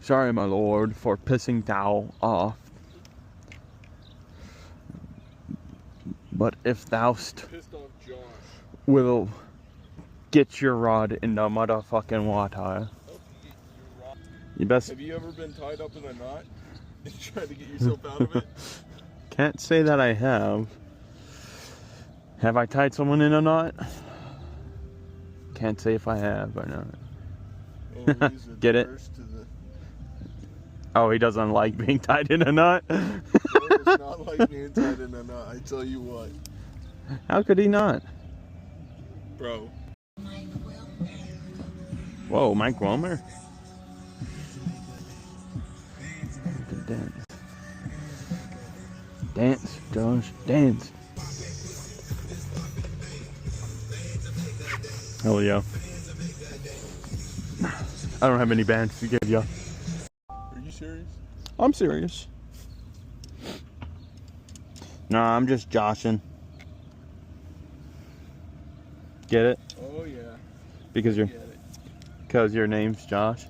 Sorry, my lord, for pissing thou off. But if thou'st Pissed off Josh. will get your rod in the motherfucking water. You best. Have you ever been tied up in a knot and tried to get yourself out of it? Can't say that I have. Have I tied someone in a knot? Can't say if I have or not. Get it? Oh, he doesn't like being tied in a knot? Joe does not like being tied in a knot, I tell you what. How could he not? Bro. Whoa, Mike Wilmer? Dance. Dance, Josh, dance. Hell yeah. I don't have any bands to give you. Are you serious? I'm serious. No, I'm just joshing. Get it? Oh yeah. Because Get it. your name's Josh.